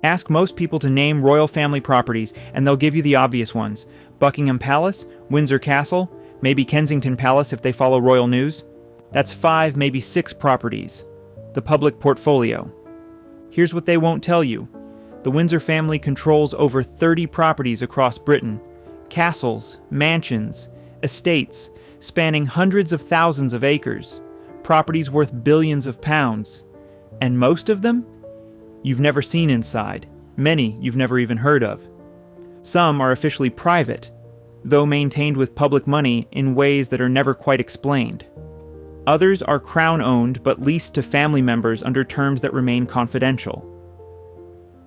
Ask most people to name royal family properties, and they'll give you the obvious ones. Buckingham Palace, Windsor Castle, maybe Kensington Palace if they follow royal news. That's 5, maybe 6 properties. The public portfolio. Here's what they won't tell you. The Windsor family controls over 30 properties across Britain. Castles, mansions, estates, spanning hundreds of thousands of acres. Properties worth billions of pounds. And most of them? You've never seen inside. Many you've never even heard of. Some are officially private, though maintained with public money in ways that are never quite explained. Others are crown-owned but leased to family members under terms that remain confidential.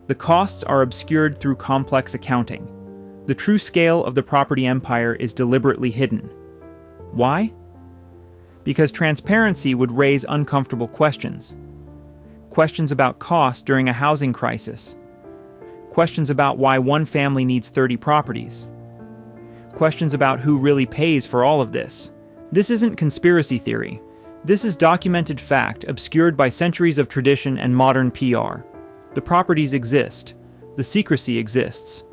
The costs are obscured through complex accounting. The true scale of the property empire is deliberately hidden. Why? Because transparency would raise uncomfortable questions. Questions about cost during a housing crisis. Questions about why one family needs 30 properties. Questions about who really pays for all of this. This isn't conspiracy theory. This is documented fact obscured by centuries of tradition and modern PR. The properties exist. The secrecy exists.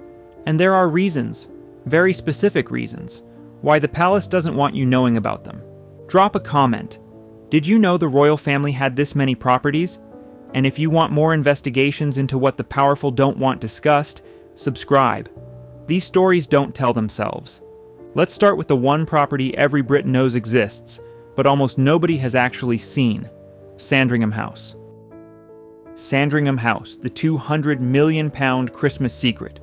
And there are reasons, very specific reasons, why the palace doesn't want you knowing about them. Drop a comment. Did you know the royal family had this many properties? And if you want more investigations into what the powerful don't want discussed, subscribe. These stories don't tell themselves. Let's start with the one property every Brit knows exists, but almost nobody has actually seen: Sandringham House. Sandringham House, the £200 million Christmas secret.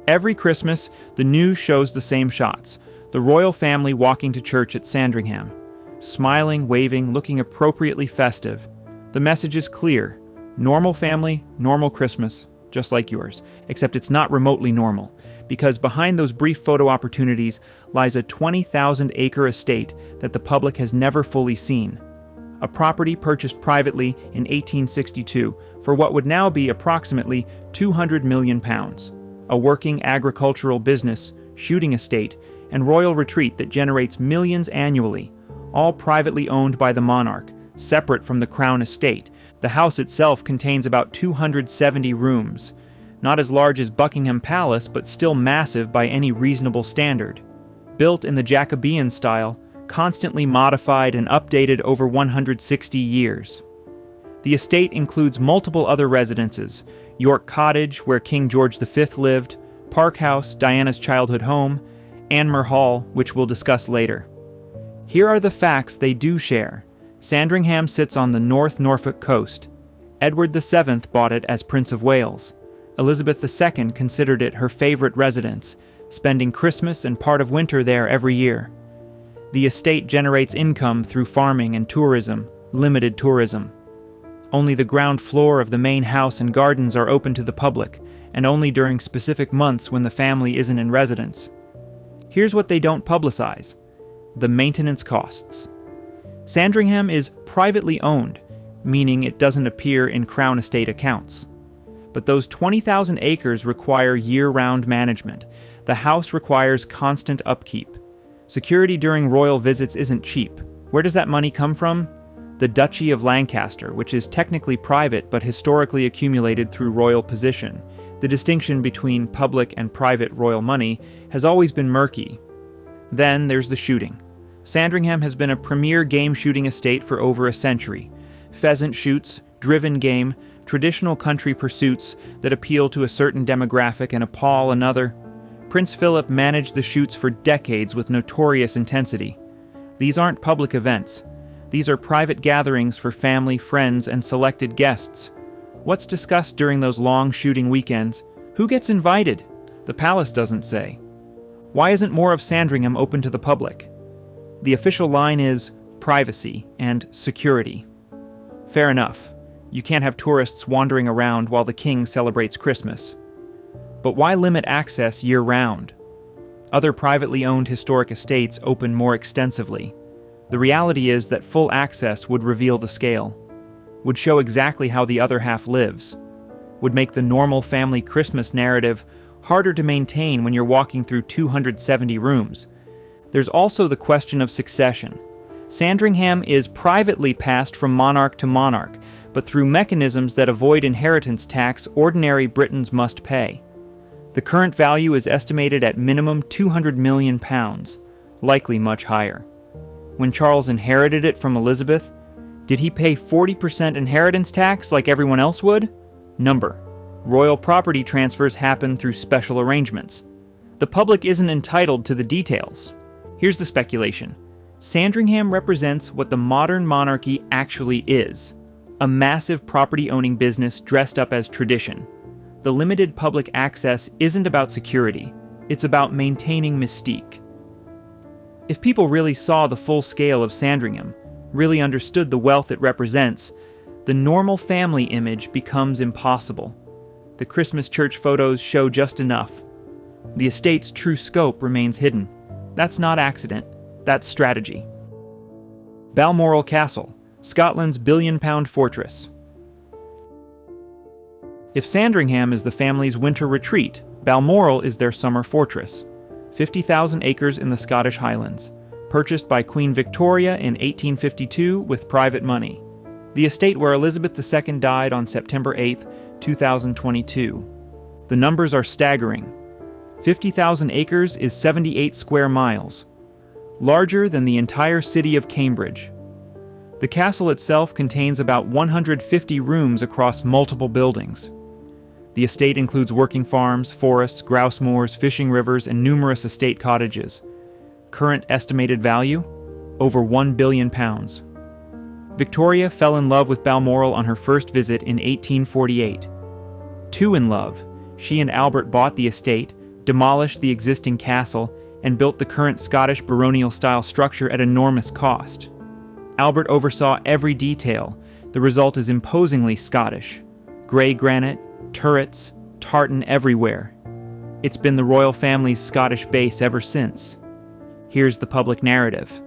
Every Christmas, the news shows the same shots: the royal family walking to church at Sandringham. Smiling, waving, looking appropriately festive. The message is clear: normal family, normal Christmas, just like yours, except it's not remotely normal, because behind those brief photo opportunities lies a 20,000-acre estate that the public has never fully seen. A property purchased privately in 1862 for what would now be approximately £200 million. A working agricultural business, shooting estate, and royal retreat that generates millions annually, all privately owned by the monarch, separate from the crown estate. The house itself contains about 270 rooms. Not as large as Buckingham Palace, but still massive by any reasonable standard. Built in the Jacobean style, constantly modified and updated over 160 years. The estate includes multiple other residences: York Cottage, where King George V lived, Park House, Diana's childhood home, Anmer Hall, which we'll discuss later. Here are the facts they do share. Sandringham sits on the North Norfolk coast. Edward VII bought it as Prince of Wales. Elizabeth II considered it her favorite residence, spending Christmas and part of winter there every year. The estate generates income through farming and tourism, limited tourism. Only the ground floor of the main house and gardens are open to the public, and only during specific months when the family isn't in residence. Here's what they don't publicize: the maintenance costs. Sandringham is privately owned, meaning it doesn't appear in Crown Estate accounts. But those 20,000 acres require year-round management. The house requires constant upkeep. Security during royal visits isn't cheap. Where does that money come from? The Duchy of Lancaster, which is technically private but historically accumulated through royal position. The distinction between public and private royal money has always been murky. Then there's the shooting. Sandringham has been a premier game shooting estate for over a century. Pheasant shoots, driven game, traditional country pursuits that appeal to a certain demographic and appall another. Prince Philip managed the shoots for decades with notorious intensity. These aren't public events. These are private gatherings for family, friends, and selected guests. What's discussed during those long shooting weekends? Who gets invited? The palace doesn't say. Why isn't more of Sandringham open to the public? The official line is privacy and security. Fair enough. You can't have tourists wandering around while the king celebrates Christmas. But why limit access year-round? Other privately owned historic estates open more extensively. The reality is that full access would reveal the scale, would show exactly how the other half lives, would make the normal family Christmas narrative harder to maintain when you're walking through 270 rooms. There's also the question of succession. Sandringham is privately passed from monarch to monarch, but through mechanisms that avoid inheritance tax ordinary Britons must pay. The current value is estimated at minimum £200 million, likely much higher. When Charles inherited it from Elizabeth, did he pay 40% inheritance tax like everyone else would? Number: royal property transfers happen through special arrangements. The public isn't entitled to the details. Here's the speculation. Sandringham represents what the modern monarchy actually is: a massive property-owning business dressed up as tradition. The limited public access isn't about security, it's about maintaining mystique. If people really saw the full scale of Sandringham, really understood the wealth it represents, the normal family image becomes impossible. The Christmas church photos show just enough. The estate's true scope remains hidden. That's not accident, that's strategy. Balmoral Castle, Scotland's billion-pound fortress. If Sandringham is the family's winter retreat, Balmoral is their summer fortress. 50,000 acres in the Scottish Highlands, purchased by Queen Victoria in 1852 with private money. The estate where Elizabeth II died on September 8, 2022. The numbers are staggering. 50,000 acres is 78 square miles, larger than the entire city of Cambridge. The castle itself contains about 150 rooms across multiple buildings. The estate includes working farms, forests, grouse moors, fishing rivers, and numerous estate cottages. Current estimated value? Over £1 billion. Victoria fell in love with Balmoral on her first visit in 1848. Too in love, she and Albert bought the estate, demolished the existing castle, and built the current Scottish baronial-style structure at enormous cost. Albert oversaw every detail. The result is imposingly Scottish. Grey granite, turrets, tartan everywhere. It's been the royal family's Scottish base ever since. Here's the public narrative.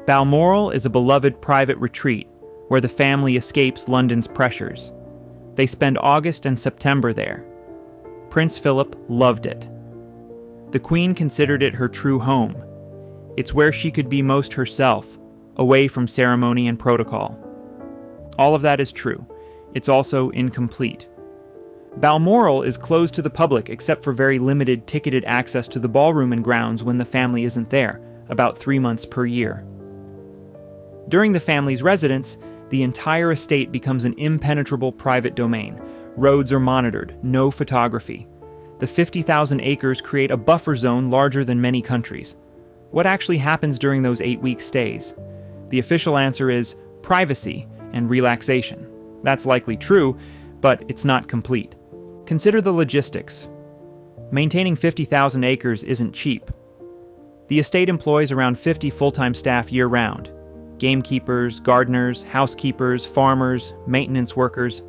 Balmoral is a beloved private retreat where the family escapes London's pressures. They spend August and September there. Prince Philip loved it. The Queen considered it her true home. It's where she could be most herself, away from ceremony and protocol. All of that is true. It's also incomplete. Balmoral is closed to the public except for very limited ticketed access to the ballroom and grounds when the family isn't there, about 3 months per year. During the family's residence, the entire estate becomes an impenetrable private domain. Roads are monitored, no photography. The 50,000 acres create a buffer zone larger than many countries. What actually happens during those 8-week stays? The official answer is privacy and relaxation. That's likely true, but it's not complete. Consider the logistics. Maintaining 50,000 acres isn't cheap. The estate employs around 50 full-time staff year-round. Gamekeepers, gardeners, housekeepers, farmers, maintenance workers.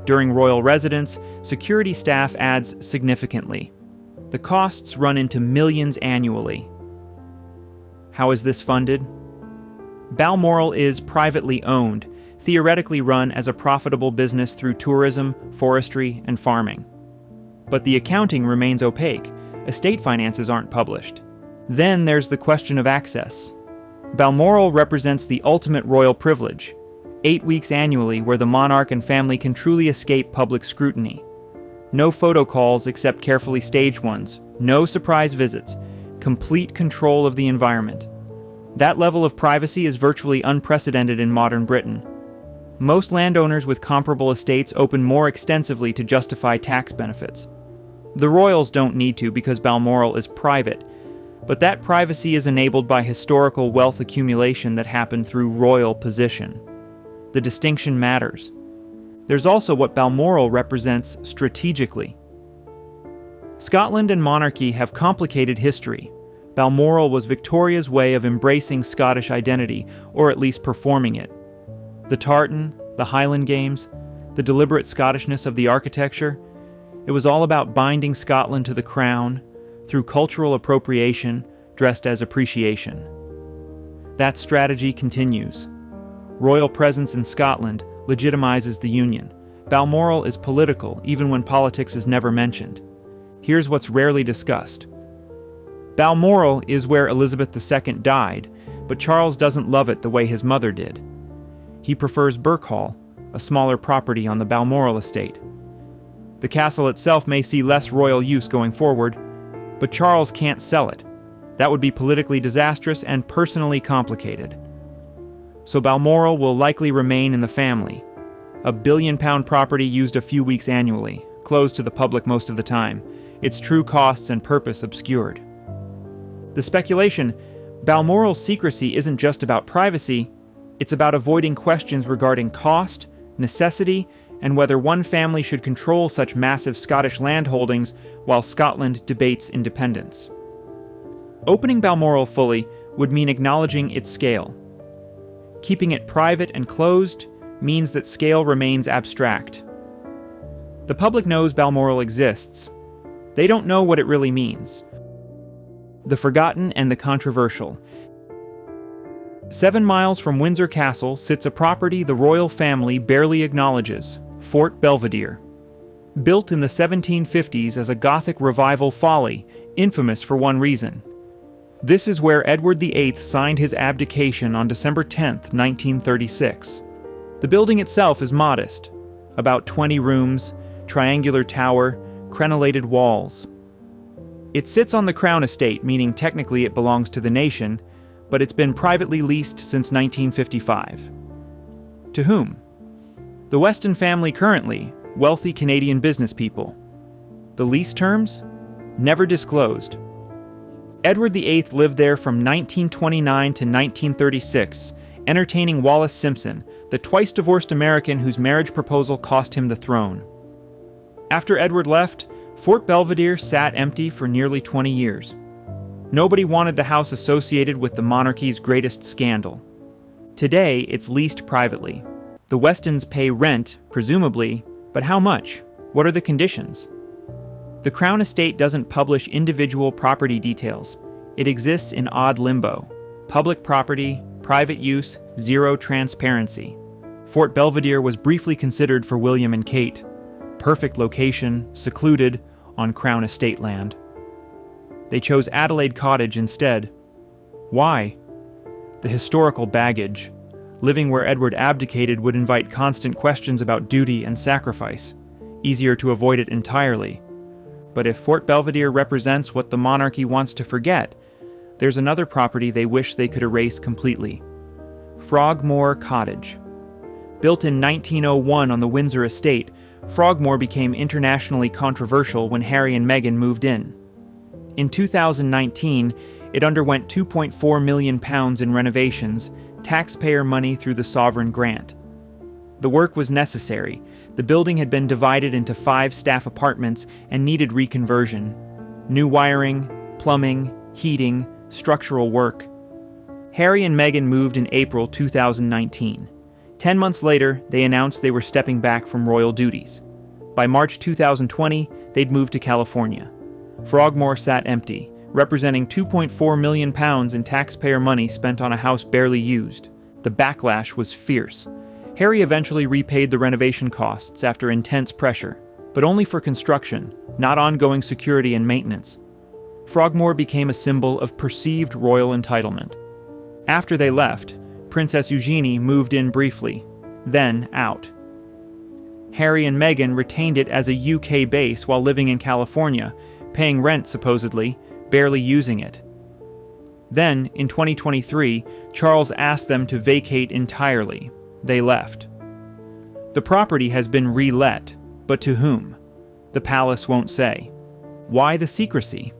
During royal residence, security staff adds significantly. The costs run into millions annually. How is this funded? Balmoral is privately owned, theoretically run as a profitable business through tourism, forestry, and farming. But the accounting remains opaque. Estate finances aren't published. Then there's the question of access. Balmoral represents the ultimate royal privilege, 8 weeks annually where the monarch and family can truly escape public scrutiny. No photo calls except carefully staged ones, no surprise visits, complete control of the environment. That level of privacy is virtually unprecedented in modern Britain. Most landowners with comparable estates open more extensively to justify tax benefits. The royals don't need to because Balmoral is private, but that privacy is enabled by historical wealth accumulation that happened through royal position. The distinction matters. There's also what Balmoral represents strategically. Scotland and monarchy have complicated history. Balmoral was Victoria's way of embracing Scottish identity, or at least performing it. The tartan, the Highland Games, the deliberate Scottishness of the architecture, it was all about binding Scotland to the crown through cultural appropriation dressed as appreciation. That strategy continues. Royal presence in Scotland legitimizes the union. Balmoral is political, even when politics is never mentioned. Here's what's rarely discussed. Balmoral is where Elizabeth II died, but Charles doesn't love it the way his mother did. He prefers Birkhall, a smaller property on the Balmoral estate. The castle itself may see less royal use going forward, but Charles can't sell it. That would be politically disastrous and personally complicated. So Balmoral will likely remain in the family. A £1 billion property used a few weeks annually, closed to the public most of the time, its true costs and purpose obscured. The speculation, Balmoral's secrecy isn't just about privacy, it's about avoiding questions regarding cost, necessity, and whether one family should control such massive Scottish landholdings while Scotland debates independence. Opening Balmoral fully would mean acknowledging its scale. Keeping it private and closed means that scale remains abstract. The public knows Balmoral exists. They don't know what it really means. The forgotten and the controversial. 7 miles from Windsor Castle sits a property the royal family barely acknowledges, Fort Belvedere. Built in the 1750s as a Gothic revival folly, infamous for one reason. This is where Edward VIII signed his abdication on December 10, 1936. The building itself is modest, about 20 rooms, triangular tower, crenellated walls. It sits on the Crown Estate, meaning technically it belongs to the nation, but it's been privately leased since 1955. To whom? The Weston family currently, wealthy Canadian business people. The lease terms? Never disclosed. Edward VIII lived there from 1929 to 1936, entertaining Wallace Simpson, the twice-divorced American whose marriage proposal cost him the throne. After Edward left, Fort Belvedere sat empty for nearly 20 years. Nobody wanted the house associated with the monarchy's greatest scandal. Today, it's leased privately. The Westons pay rent, presumably, but how much? What are the conditions? The Crown Estate doesn't publish individual property details. It exists in odd limbo. Public property, private use, zero transparency. Fort Belvedere was briefly considered for William and Kate. Perfect location, secluded, on Crown Estate land. They chose Adelaide Cottage instead. Why? The historical baggage. Living where Edward abdicated would invite constant questions about duty and sacrifice. Easier to avoid it entirely. But if Fort Belvedere represents what the monarchy wants to forget, there's another property they wish they could erase completely. Frogmore Cottage. Built in 1901 on the Windsor estate, Frogmore became internationally controversial when Harry and Meghan moved in. In 2019, it underwent £2.4 million in renovations, taxpayer money through the sovereign grant. The work was necessary. The building had been divided into 5 staff apartments and needed reconversion. New wiring, plumbing, heating, structural work. Harry and Meghan moved in April 2019. 10 months later, they announced they were stepping back from royal duties. By March 2020, they'd moved to California. Frogmore sat empty, representing £2.4 million in taxpayer money spent on a house barely used. The backlash was fierce. Harry eventually repaid the renovation costs after intense pressure, but only for construction, not ongoing security and maintenance. Frogmore became a symbol of perceived royal entitlement. After they left, Princess Eugenie moved in briefly, then out. Harry and Meghan retained it as a UK base while living in California, paying rent supposedly, barely using it. Then, in 2023, Charles asked them to vacate entirely. They left. The property has been re-let, but to whom? The palace won't say. Why the secrecy?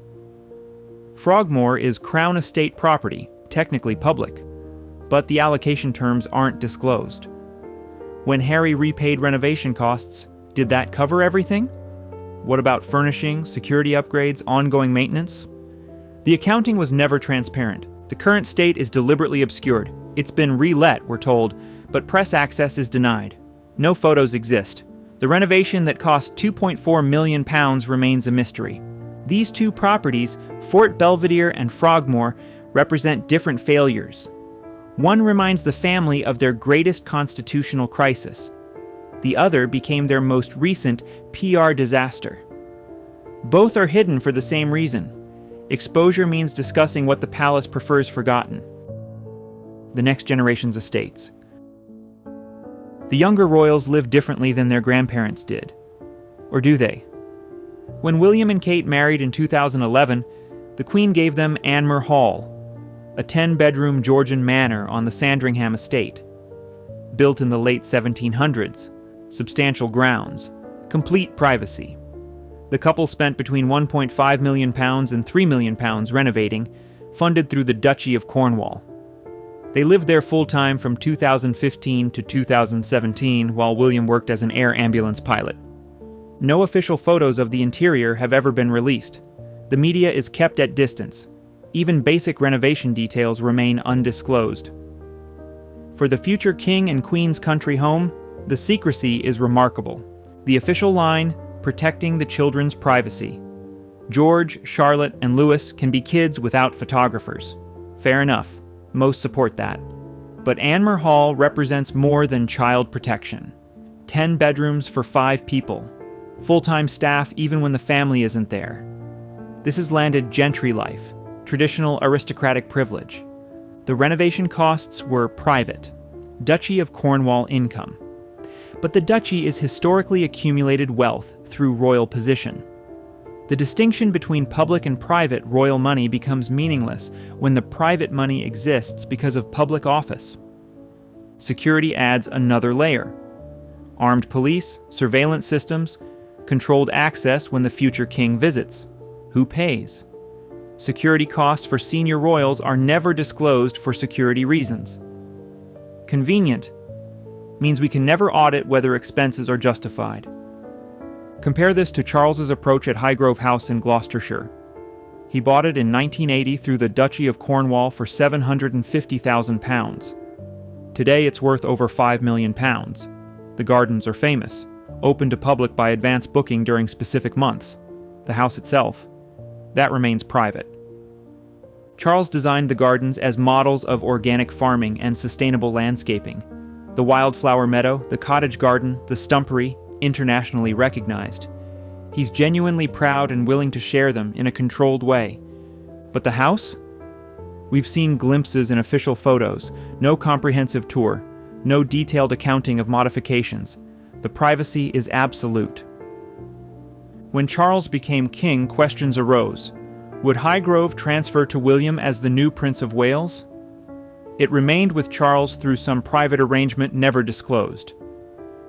Frogmore is Crown Estate property, technically public, but the allocation terms aren't disclosed. When Harry repaid renovation costs, did that cover everything? What about furnishing, security upgrades, ongoing maintenance? The accounting was never transparent. The current state is deliberately obscured. It's been re-let, we're told, but press access is denied. No photos exist. The renovation that cost £2.4 million remains a mystery. These two properties, Fort Belvedere and Frogmore, represent different failures. One reminds the family of their greatest constitutional crisis. The other became their most recent PR disaster. Both are hidden for the same reason. Exposure means discussing what the palace prefers forgotten. The next generation's estates. The younger royals live differently than their grandparents did. Or do they? When William and Kate married in 2011, the Queen gave them Anmer Hall, a 10-bedroom Georgian manor on the Sandringham estate. Built in the late 1700s, substantial grounds, complete privacy. The couple spent between £1.5 million and £3 million renovating, funded through the Duchy of Cornwall. They lived there full-time from 2015 to 2017 while William worked as an air ambulance pilot. No official photos of the interior have ever been released. The media is kept at distance. Even basic renovation details remain undisclosed. For the future King and Queen's country home, the secrecy is remarkable. The official line, protecting the children's privacy. George, Charlotte, and Louis can be kids without photographers. Fair enough. Most support that. But Anmer Hall represents more than child protection. 10 bedrooms for 5 people. Full-time staff even when the family isn't there. This has landed gentry life, traditional aristocratic privilege. The renovation costs were private, Duchy of Cornwall income. But the duchy is historically accumulated wealth through royal position. The distinction between public and private royal money becomes meaningless when the private money exists because of public office. Security adds another layer. Armed police, surveillance systems, controlled access when the future king visits. Who pays? Security costs for senior royals are never disclosed for security reasons. Convenient means we can never audit whether expenses are justified. Compare this to Charles's approach at Highgrove House in Gloucestershire. He bought it in 1980 through the Duchy of Cornwall for £750,000. Today it's worth over £5 million. The gardens are famous, open to public by advance booking during specific months. The house itself, that remains private. Charles designed the gardens as models of organic farming and sustainable landscaping. The wildflower meadow, the cottage garden, the stumpery, internationally recognized. He's genuinely proud and willing to share them in a controlled way. But the house? We've seen glimpses in official photos, no comprehensive tour, no detailed accounting of modifications. The privacy is absolute. When Charles became king, questions arose. Would Highgrove transfer to William as the new Prince of Wales? It remained with Charles through some private arrangement never disclosed.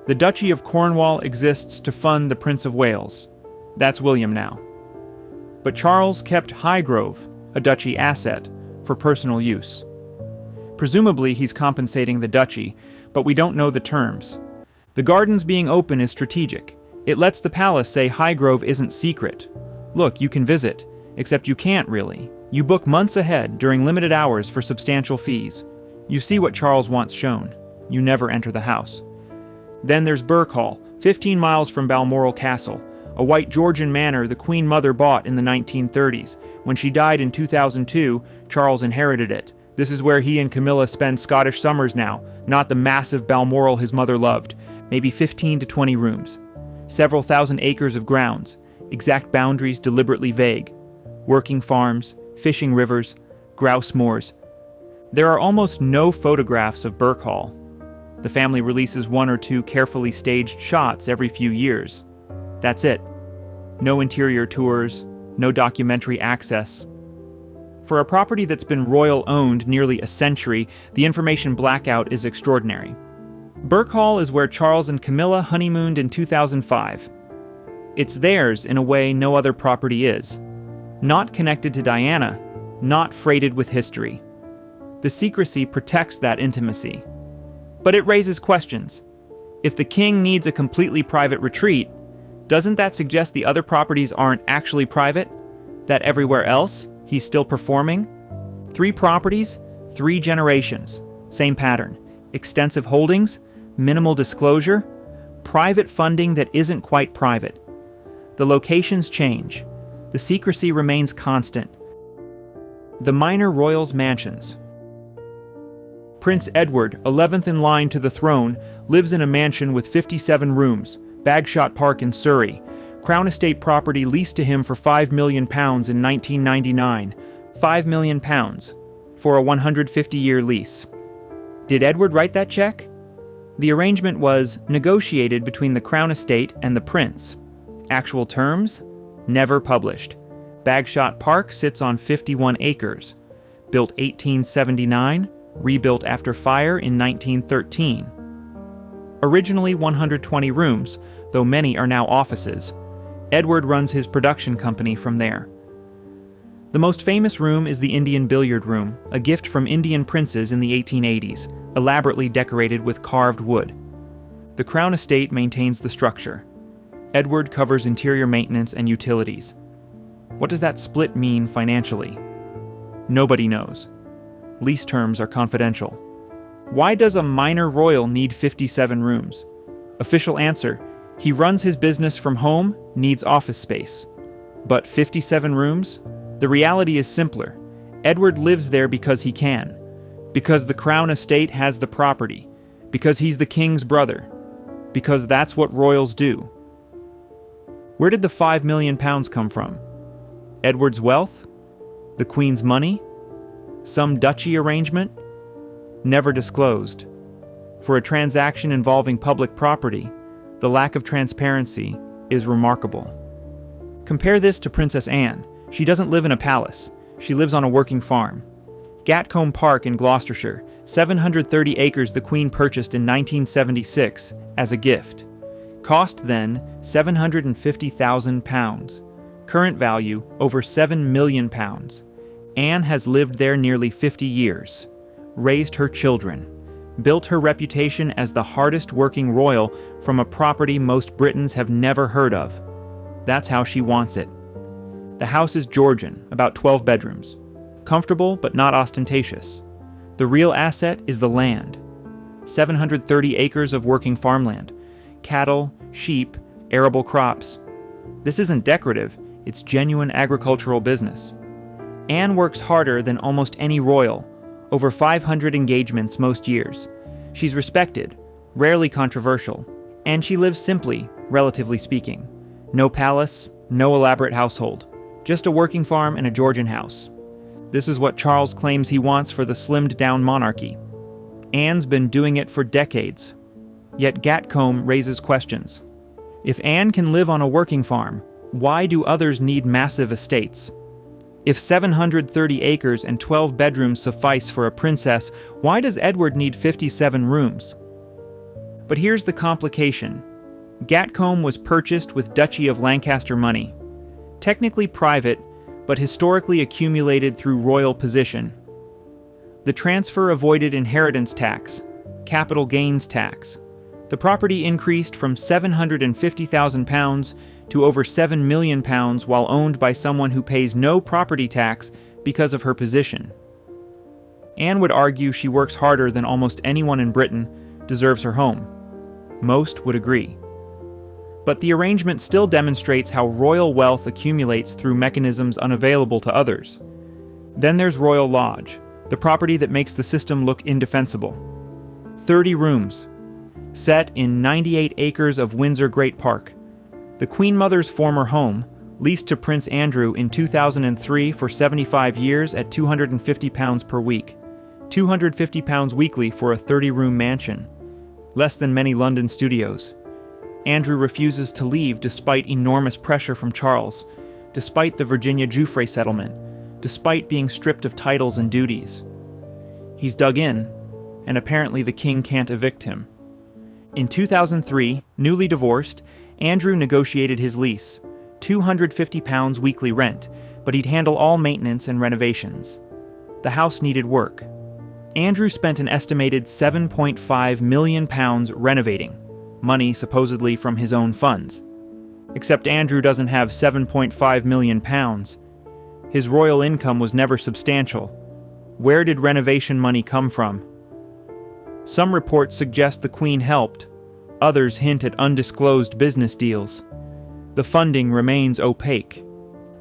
The Duchy of Cornwall exists to fund the Prince of Wales. That's William now. But Charles kept Highgrove, a duchy asset, for personal use. Presumably he's compensating the duchy, but we don't know the terms. The gardens being open is strategic. It lets the palace say Highgrove isn't secret. Look, you can visit, except you can't really. You book months ahead during limited hours for substantial fees. You see what Charles wants shown. You never enter the house. Then there's Burke Hall, 15 miles from Balmoral Castle, a white Georgian manor the Queen Mother bought in the 1930s. When she died in 2002, Charles inherited it. This is where he and Camilla spend Scottish summers now, not the massive Balmoral his mother loved. Maybe 15 to 20 rooms. Several thousand acres of grounds, exact boundaries deliberately vague. Working farms, fishing rivers, grouse moors. There are almost no photographs of Burke Hall. The family releases 1 or 2 carefully staged shots every few years. That's it. No interior tours, no documentary access. For a property that's been royal-owned nearly a century, the information blackout is extraordinary. Burke Hall is where Charles and Camilla honeymooned in 2005. It's theirs in a way no other property is. Not connected to Diana, not freighted with history. The secrecy protects that intimacy. But it raises questions. If the king needs a completely private retreat, doesn't that suggest the other properties aren't actually private? That everywhere else, he's still performing? 3 properties, 3 generations. Same pattern. Extensive holdings, minimal disclosure, private funding that isn't quite private. The locations change. The secrecy remains constant. The minor royals' mansions. Prince Edward, 11th in line to the throne, lives in a mansion with 57 rooms, Bagshot Park in Surrey. Crown Estate property leased to him for £5 million in 1999. £5 million for a 150-year lease. Did Edward write that check? The arrangement was negotiated between the Crown Estate and the Prince. Actual terms? Never published. Bagshot Park sits on 51 acres. Built 1879, rebuilt after fire in 1913. Originally 120 rooms, though many are now offices. Edward runs his production company from there. The most famous room is the Indian billiard room, a gift from Indian princes in the 1880s, elaborately decorated with carved wood. The Crown Estate maintains the structure. Edward covers interior maintenance and utilities. What does that split mean financially? Nobody knows. Lease terms are confidential. Why does a minor royal need 57 rooms? Official answer: he runs his business from home, needs office space. But 57 rooms? The reality is simpler. Edward lives there because he can. Because the Crown Estate has the property. Because he's the king's brother. Because that's what royals do. Where did the £5 million come from? Edward's wealth? The Queen's money? Some duchy arrangement? Never disclosed. For a transaction involving public property, the lack of transparency is remarkable. Compare this to Princess Anne. She doesn't live in a palace. She lives on a working farm. Gatcombe Park in Gloucestershire, 730 acres the Queen purchased in 1976 as a gift. Cost then £750,000. Current value over £7 million. Anne has lived there nearly 50 years, raised her children, built her reputation as the hardest working royal from a property most Britons have never heard of. That's how she wants it. The house is Georgian, about 12 bedrooms. Comfortable but not ostentatious. The real asset is the land. 730 acres of working farmland. Cattle, sheep, arable crops. This isn't decorative, it's genuine agricultural business. Anne works harder than almost any royal, over 500 engagements most years. She's respected, rarely controversial, and she lives simply, relatively speaking. No palace, no elaborate household, just a working farm and a Georgian house. This is what Charles claims he wants for the slimmed-down monarchy. Anne's been doing it for decades. Yet Gatcombe raises questions. If Anne can live on a working farm, why do others need massive estates? If 730 acres and 12 bedrooms suffice for a princess, why does Edward need 57 rooms? But here's the complication. Gatcombe was purchased with Duchy of Lancaster money. Technically private, but historically accumulated through royal position. The transfer avoided inheritance tax, capital gains tax. The property increased from £750,000 to over £7 million while owned by someone who pays no property tax because of her position. Anne would argue she works harder than almost anyone in Britain, deserves her home. Most would agree. But the arrangement still demonstrates how royal wealth accumulates through mechanisms unavailable to others. Then there's Royal Lodge, the property that makes the system look indefensible. 30 rooms, set in 98 acres of Windsor Great Park. The Queen Mother's former home, leased to Prince Andrew in 2003 for 75 years at £250 per week. £250 weekly for a 30-room mansion. Less than many London studios. Andrew refuses to leave despite enormous pressure from Charles, despite the Virginia Giuffre settlement, despite being stripped of titles and duties. He's dug in, and apparently the king can't evict him. In 2003, newly divorced, Andrew negotiated his lease, £250 weekly rent, but he'd handle all maintenance and renovations. The house needed work. Andrew spent an estimated £7.5 million renovating, money supposedly from his own funds. Except Andrew doesn't have £7.5 million. His royal income was never substantial. Where did renovation money come from? Some reports suggest the Queen helped. Others hint at undisclosed business deals. The funding remains opaque.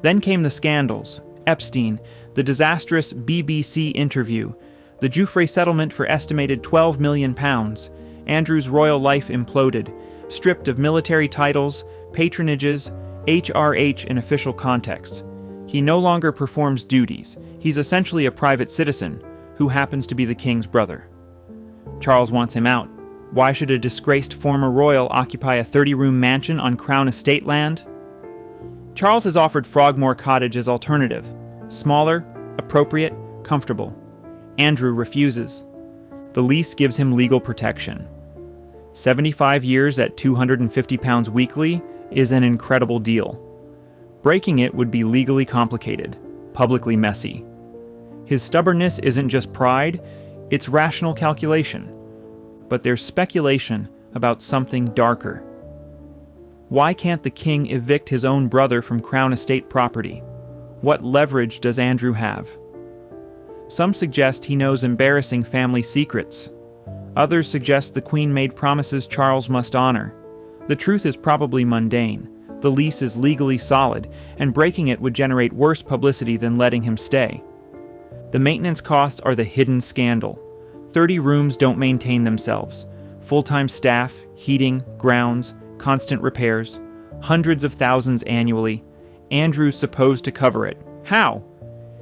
Then came the scandals, Epstein, the disastrous BBC interview, the Giuffre settlement for estimated £12 million. Andrew's royal life imploded, stripped of military titles, patronages, HRH in official contexts. He no longer performs duties. He's essentially a private citizen who happens to be the king's brother. Charles wants him out. Why should a disgraced former royal occupy a 30-room mansion on Crown estate land? Charles has offered Frogmore Cottage as alternative. Smaller, appropriate, comfortable. Andrew refuses. The lease gives him legal protection. 75 years at £250 weekly is an incredible deal. Breaking it would be legally complicated, publicly messy. His stubbornness isn't just pride, it's rational calculation. But there's speculation about something darker. Why can't the king evict his own brother from Crown estate property? What leverage does Andrew have? Some suggest he knows embarrassing family secrets. Others suggest the Queen made promises Charles must honor. The truth is probably mundane. The lease is legally solid, and breaking it would generate worse publicity than letting him stay. The maintenance costs are the hidden scandal. 30 rooms don't maintain themselves. Full-time staff, heating, grounds, constant repairs. Hundreds of thousands annually. Andrew's supposed to cover it. How?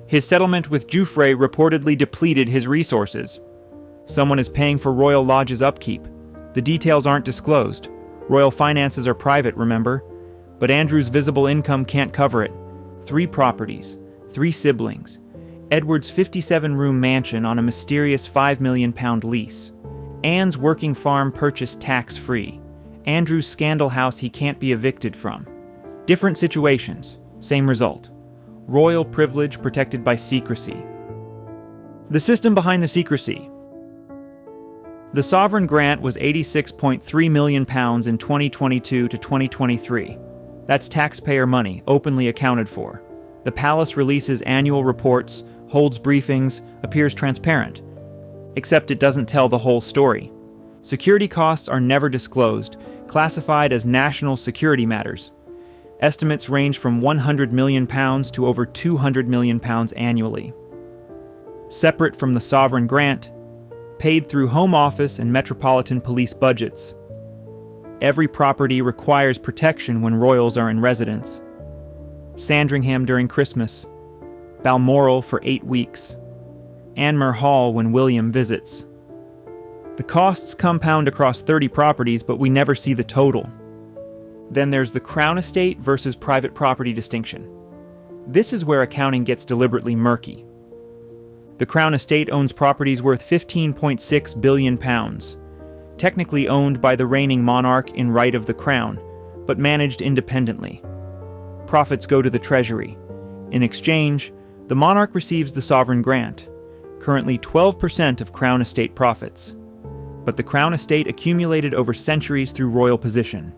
His settlement with Jouffre reportedly depleted his resources. Someone is paying for Royal Lodge's upkeep. The details aren't disclosed. Royal finances are private, remember? But Andrew's visible income can't cover it. 3 properties, 3 siblings. Edward's 57-room mansion on a mysterious £5 million lease. Anne's working farm purchased tax-free. Andrew's scandal house he can't be evicted from. Different situations, same result. Royal privilege protected by secrecy. The system behind the secrecy. The sovereign grant was £86.3 million in 2022 to 2023. That's taxpayer money, openly accounted for. The palace releases annual reports, holds briefings, appears transparent. Except it doesn't tell the whole story. Security costs are never disclosed, classified as national security matters. Estimates range from £100 million to over £200 million annually. Separate from the sovereign grant, paid through Home Office and Metropolitan Police budgets. Every property requires protection when royals are in residence. Sandringham during Christmas, Balmoral for 8 weeks, Anmer Hall when William visits. The costs compound across 30 properties, but we never see the total. Then there's the Crown estate versus private property distinction. This is where accounting gets deliberately murky. The Crown estate owns properties worth £15.6 billion, technically owned by the reigning monarch in right of the Crown, but managed independently. Profits go to the Treasury. In exchange, the monarch receives the sovereign grant, currently 12% of Crown estate profits. But the Crown estate accumulated over centuries through royal position.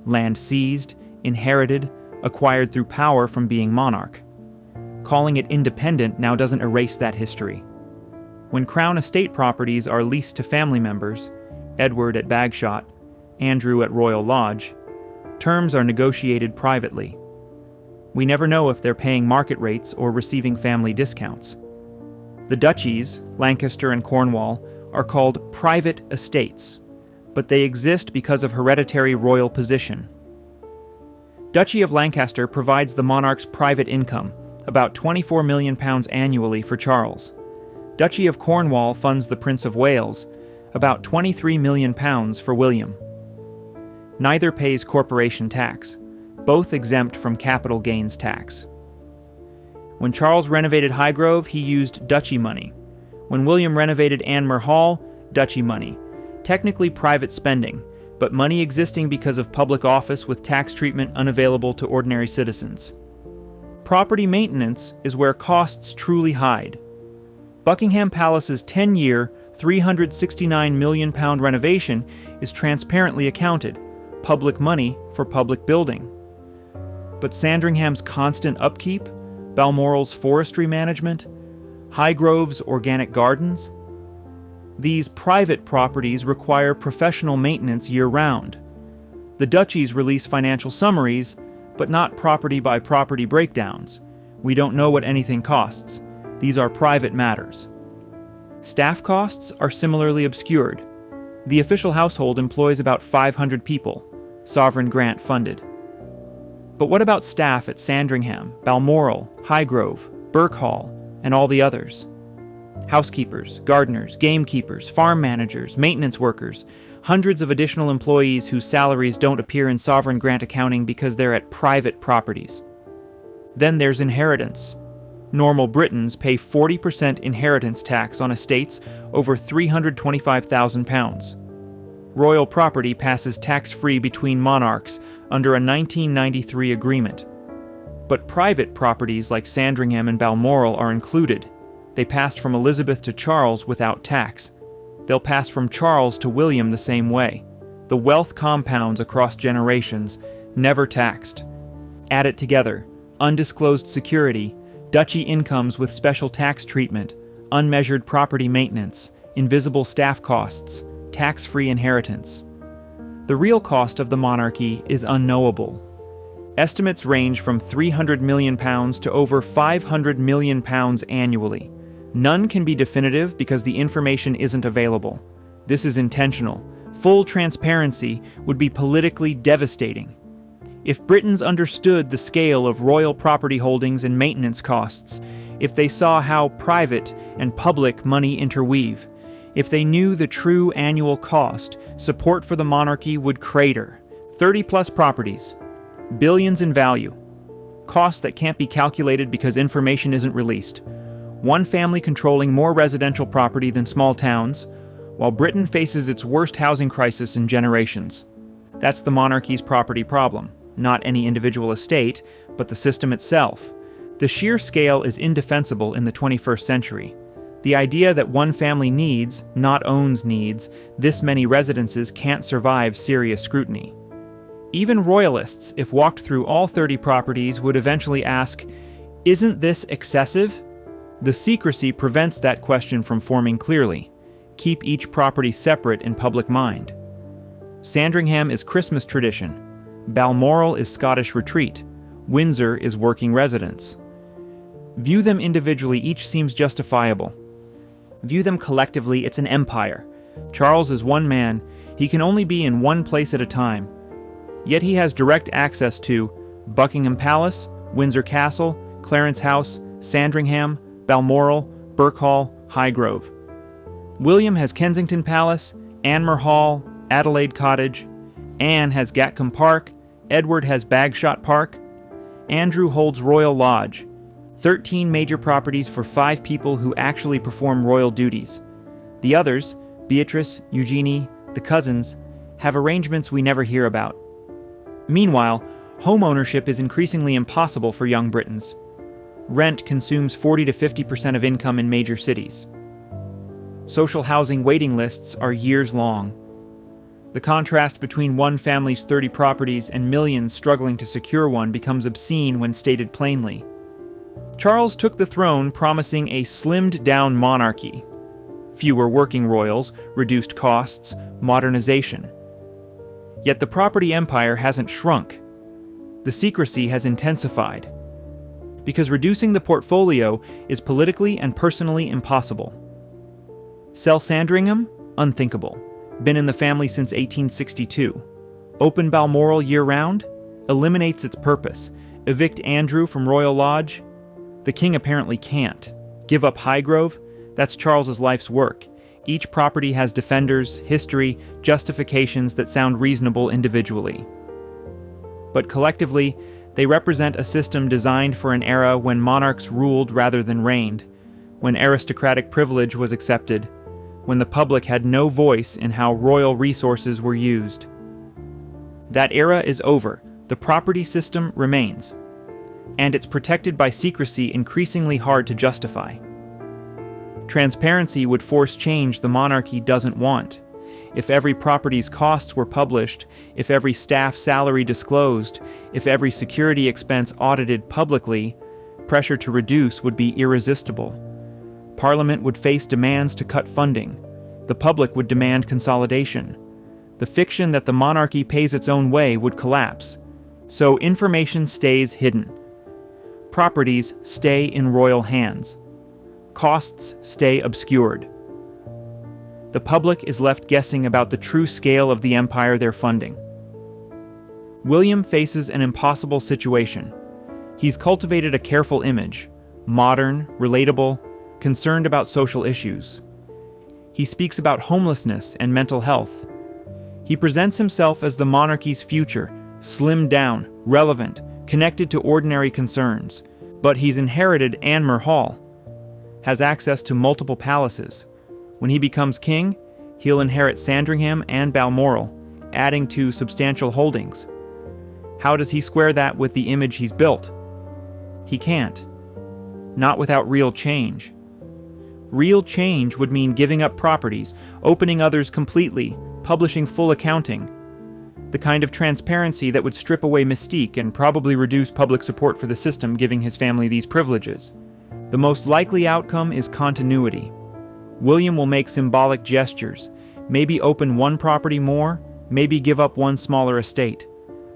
Land seized, inherited, acquired through power from being monarch. Calling it independent now doesn't erase that history. When Crown estate properties are leased to family members, Edward at Bagshot, Andrew at Royal Lodge, terms are negotiated privately. We never know if they're paying market rates or receiving family discounts. The duchies, Lancaster and Cornwall, are called private estates, but they exist because of hereditary royal position. Duchy of Lancaster provides the monarch's private income, about £24 million annually for Charles. Duchy of Cornwall funds the Prince of Wales, about £23 million for William. Neither pays corporation tax, both exempt from capital gains tax. When Charles renovated Highgrove, he used duchy money. When William renovated Anmer Hall, duchy money. Technically private spending, but money existing because of public office with tax treatment unavailable to ordinary citizens. Property maintenance is where costs truly hide. Buckingham Palace's 10-year, £369 million renovation is transparently accounted, public money for public building. But Sandringham's constant upkeep, Balmoral's forestry management, Highgrove's organic gardens, these private properties require professional maintenance year-round. The duchies release financial summaries, but not property-by-property breakdowns. We don't know what anything costs. These are private matters. Staff costs are similarly obscured. The official household employs about 500 people, sovereign grant funded. But what about staff at Sandringham, Balmoral, Highgrove, Birkhall, and all the others? Housekeepers, gardeners, gamekeepers, farm managers, maintenance workers, Hundreds of additional employees whose salaries don't appear in sovereign grant accounting because they're at private properties. Then there's inheritance. Normal Britons pay 40% inheritance tax on estates over £325,000. Royal property passes tax-free between monarchs under a 1993 agreement. But private properties like Sandringham and Balmoral are included. They passed from Elizabeth to Charles without tax. They'll pass from Charles to William the same way. The wealth compounds across generations, never taxed. Add it together: undisclosed security, duchy incomes with special tax treatment, unmeasured property maintenance, invisible staff costs, tax-free inheritance. The real cost of the monarchy is unknowable. Estimates range from £300 million to over £500 million annually. None can be definitive because the information isn't available. This is intentional. Full transparency would be politically devastating. If Britons understood the scale of royal property holdings and maintenance costs, if they saw how private and public money interweave, if they knew the true annual cost, support for the monarchy would crater. 30-plus properties, billions in value, costs that can't be calculated because information isn't released. One family controlling more residential property than small towns, while Britain faces its worst housing crisis in generations. That's the monarchy's property problem. Not any individual estate, but the system itself. The sheer scale is indefensible in the 21st century. The idea that one family needs, not owns needs, this many residences can't survive serious scrutiny. Even royalists, if walked through all 30 properties, would eventually ask, "Isn't this excessive?" The secrecy prevents that question from forming clearly. Keep each property separate in public mind. Sandringham is Christmas tradition. Balmoral is Scottish retreat. Windsor is working residence. View them individually, each seems justifiable. View them collectively, it's an empire. Charles is one man. He can only be in one place at a time. Yet he has direct access to Buckingham Palace, Windsor Castle, Clarence House, Sandringham, Balmoral, Birkhall, Highgrove. William has Kensington Palace, Anmer Hall, Adelaide Cottage. Anne has Gatcombe Park. Edward has Bagshot Park. Andrew holds Royal Lodge. 13 major properties for 5 people who actually perform royal duties. The others, Beatrice, Eugenie, the cousins, have arrangements we never hear about. Meanwhile, home ownership is increasingly impossible for young Britons. Rent consumes 40 to 50% of income in major cities. Social housing waiting lists are years long. The contrast between one family's 30 properties and millions struggling to secure one becomes obscene when stated plainly. Charles took the throne promising a slimmed-down monarchy. Fewer working royals, reduced costs, modernization. Yet the property empire hasn't shrunk. The secrecy has intensified. Because reducing the portfolio is politically and personally impossible. Sell Sandringham? Unthinkable. Been in the family since 1862. Open Balmoral year-round? Eliminates its purpose. Evict Andrew from Royal Lodge? The king apparently can't. Give up Highgrove? That's Charles's life's work. Each property has defenders, history, justifications that sound reasonable individually. But collectively, they represent a system designed for an era when monarchs ruled rather than reigned, when aristocratic privilege was accepted, when the public had no voice in how royal resources were used. That era is over. The property system remains. And it's protected by secrecy increasingly hard to justify. Transparency would force change the monarchy doesn't want. If every property's costs were published, if every staff salary disclosed, if every security expense audited publicly, pressure to reduce would be irresistible. Parliament would face demands to cut funding. The public would demand consolidation. The fiction that the monarchy pays its own way would collapse. So information stays hidden. Properties stay in royal hands. Costs stay obscured. The public is left guessing about the true scale of the empire they're funding. William faces an impossible situation. He's cultivated a careful image, modern, relatable, concerned about social issues. He speaks about homelessness and mental health. He presents himself as the monarchy's future, slimmed down, relevant, connected to ordinary concerns. But he's inherited Anmer Hall, has access to multiple palaces. When he becomes king, he'll inherit Sandringham and Balmoral, adding to substantial holdings. How does he square that with the image he's built? He can't. Not without real change. Real change would mean giving up properties, opening others completely, publishing full accounting. The kind of transparency that would strip away mystique and probably reduce public support for the system giving his family these privileges. The most likely outcome is continuity. William will make symbolic gestures, maybe open one property more, maybe give up one smaller estate.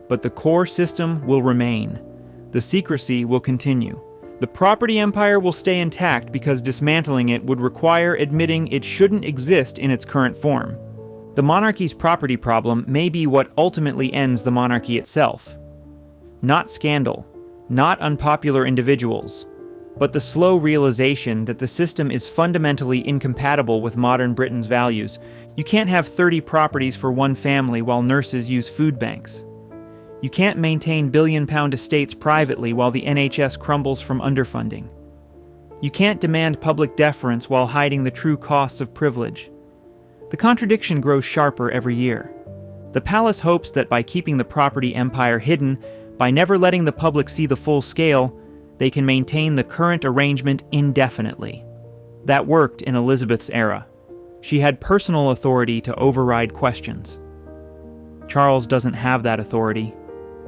But the core system will remain. The secrecy will continue. The property empire will stay intact because dismantling it would require admitting it shouldn't exist in its current form. The monarchy's property problem may be what ultimately ends the monarchy itself. Not scandal, not unpopular individuals, but the slow realization that the system is fundamentally incompatible with modern Britain's values. You can't have 30 properties for one family while nurses use food banks. You can't maintain billion-pound estates privately while the NHS crumbles from underfunding. You can't demand public deference while hiding the true costs of privilege. The contradiction grows sharper every year. The palace hopes that by keeping the property empire hidden, by never letting the public see the full scale, they can maintain the current arrangement indefinitely. That worked in Elizabeth's era. She had personal authority to override questions. Charles doesn't have that authority.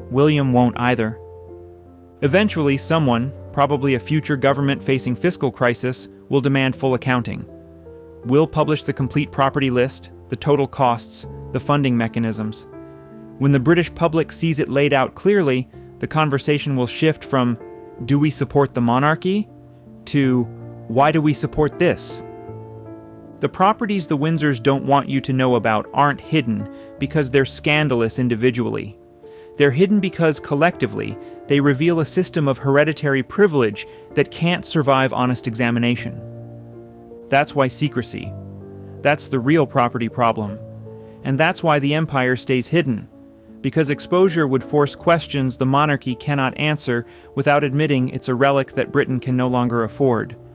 William won't either. Eventually, someone, probably a future government facing fiscal crisis, will demand full accounting. We'll publish the complete property list, the total costs, the funding mechanisms. When the British public sees it laid out clearly, the conversation will shift from, "Do we support the monarchy?" to, "Why do we support this?" The properties the Windsors don't want you to know about aren't hidden because they're scandalous individually. They're hidden because, collectively, they reveal a system of hereditary privilege that can't survive honest examination. That's why secrecy. That's the real property problem. And that's why the empire stays hidden. Because exposure would force questions the monarchy cannot answer without admitting it's a relic that Britain can no longer afford.